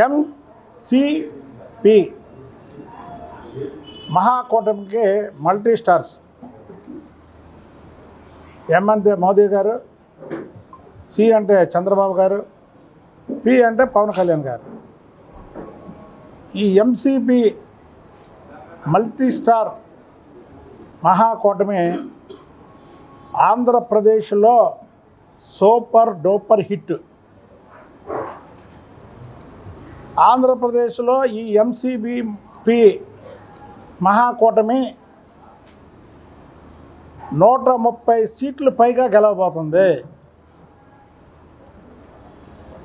MCP మహాకూటమికి multi stars. M అంటే మోదీ గారు, సి అంటే చంద్రబాబు గారు, పి అంటే పవన్ కళ్యాణ్ గారు. ఈ ఎంసిపి మల్టీ స్టార్ మహాకూటమి ఆంధ్రప్రదేశ్లో సూపర్ డూపర్ హిట్. ఆంధ్రప్రదేశ్లో ఈ ఎంసిపి మహాకూటమి 130 సీట్లు పైగా గెలవబోతుంది.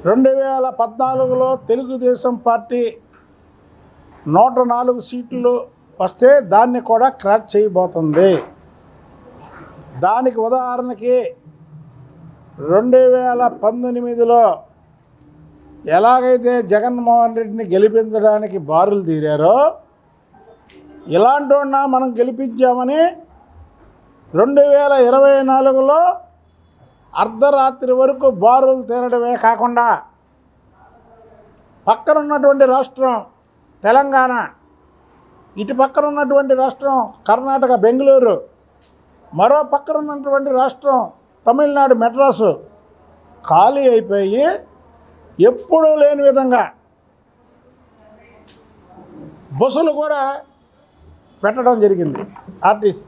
2014లో తెలుగుదేశం పార్టీ 104 సీట్లు వస్తే దాన్ని కూడా క్రాక్ చేయబోతుంది. దానికి ఉదాహరణకి 2019లో ఎలాగైతే జగన్మోహన్ రెడ్డిని గెలిపించడానికి బారులు తీరారో, ఇలాంటి మనం గెలిపించామని 2024లో అర్ధరాత్రి వరకు బారులు తీరడమే కాకుండా పక్కనున్నటువంటి రాష్ట్రం తెలంగాణ, ఇటు పక్కన ఉన్నటువంటి రాష్ట్రం కర్ణాటక బెంగళూరు, మరో పక్కన ఉన్నటువంటి రాష్ట్రం తమిళనాడు మెడ్రాసు ఖాళీ అయిపోయి ఎప్పుడూ లేని విధంగా బస్సులు కూడా పెట్టడం జరిగింది ఆర్టీసీ.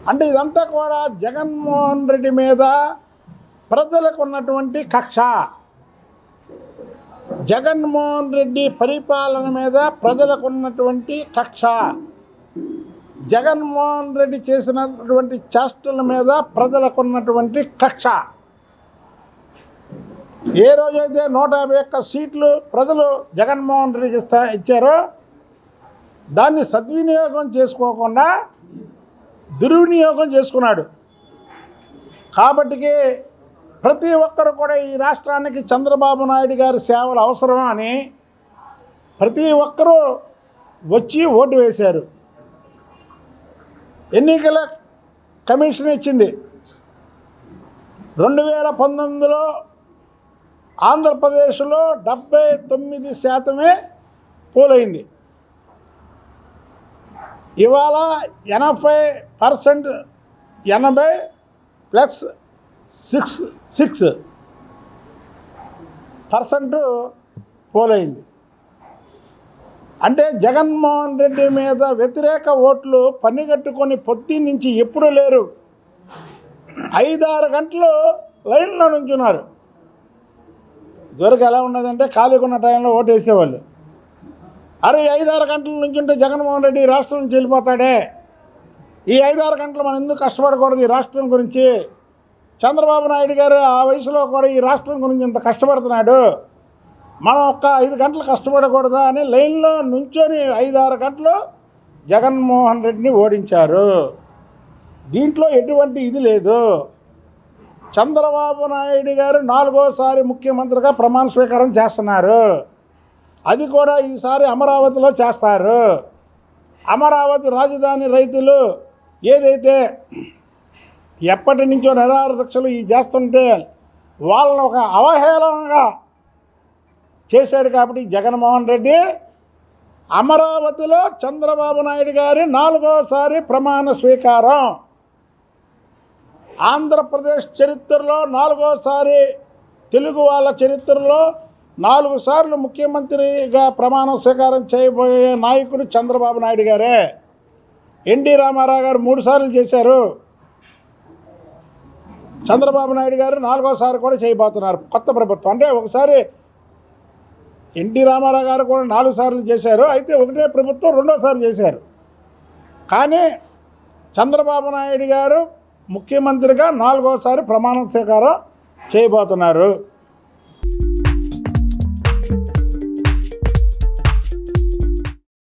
అంటే ఇదంతా కూడా జగన్మోహన్ రెడ్డి మీద ప్రజలకు ఉన్నటువంటి కక్ష, జగన్మోహన్ రెడ్డి పరిపాలన మీద ప్రజలకు ఉన్నటువంటి కక్ష, జగన్మోహన్ రెడ్డి చేసినటువంటి చేష్టల మీద ప్రజలకు ఉన్నటువంటి కక్ష. ఏ రోజైతే 151 సీట్లు ప్రజలు జగన్మోహన్ రెడ్డికి ఇచ్చారో దాన్ని సద్వినియోగం చేసుకోకుండా దుర్వినియోగం చేసుకున్నాడు. కాబట్టికి ప్రతి ఒక్కరు కూడా ఈ రాష్ట్రానికి చంద్రబాబు నాయుడు గారి సేవలు అవసరం అని ప్రతి ఒక్కరూ వచ్చి ఓటు వేశారు. ఎన్నికల కమిషన్ ఇచ్చింది. 2019లో ఆంధ్రప్రదేశ్లో 79% పోలైంది. ఇవాళ 80% 80 ప్లస్ 6% పోలైంది. అంటే జగన్మోహన్ రెడ్డి మీద వ్యతిరేక ఓట్లు పన్నిగట్టుకొని పొద్దు నుంచి ఎప్పుడూ లేరు. 5-6 గంటలు లైన్లో నుంచున్నారు. ఇదివరకు ఎలా ఉన్నదంటే ఖాళీగా ఉన్న టైంలో ఓటు వేసేవాళ్ళు. అరే 5-6 గంటల నుంచి ఉంటే జగన్మోహన్ రెడ్డి రాష్ట్రం నుంచి వెళ్ళిపోతాడే, ఈ 5-6 గంటలు మనం ఎందుకు కష్టపడకూడదు ఈ రాష్ట్రం గురించి, చంద్రబాబు నాయుడు గారు ఆ వయసులో కూడా ఈ రాష్ట్రం గురించి ఇంత కష్టపడుతున్నాడు, మనం ఒక్క 5 గంటలు కష్టపడకూడదా అని లైన్లో నుంచొని 5-6 గంటలు జగన్మోహన్ రెడ్డిని ఓడించారు. దీంట్లో ఎటువంటి ఇది లేదు. చంద్రబాబు నాయుడు గారు 4వసారి ముఖ్యమంత్రిగా ప్రమాణ స్వీకారం చేస్తున్నారు. అది కూడా ఈసారి అమరావతిలో చేస్తారు. అమరావతి రాజధాని రైతులు ఏదైతే ఎప్పటి నుంచో నిరాహార దీక్షలు చేస్తుంటే వాళ్ళని ఒక అవహేళనగా చేశాడు. కాబట్టి జగన్మోహన్ రెడ్డి అమరావతిలో చంద్రబాబు నాయుడు గారి 4వసారి ప్రమాణ స్వీకారం. ఆంధ్రప్రదేశ్ చరిత్రలో 4వసారి, తెలుగు వాళ్ళ చరిత్రలో 4 సార్లు ముఖ్యమంత్రిగా ప్రమాణ స్వీకారం చేయబోయే నాయకుడు చంద్రబాబు నాయుడు గారే. ఎన్టీ రామారావు గారు 3 సార్లు చేశారు. చంద్రబాబు నాయుడు గారు 4వసారి కూడా చేయబోతున్నారు కొత్త ప్రభుత్వం. అంటే ఒకసారి ఎన్టీ రామారావు గారు కూడా 4 సార్లు చేశారు. అయితే ఒకటే ప్రభుత్వం 2వసారి చేశారు. కానీ చంద్రబాబు నాయుడు గారు ముఖ్యమంత్రిగా 4వసారి ప్రమాణ స్వీకారం చేయబోతున్నారు.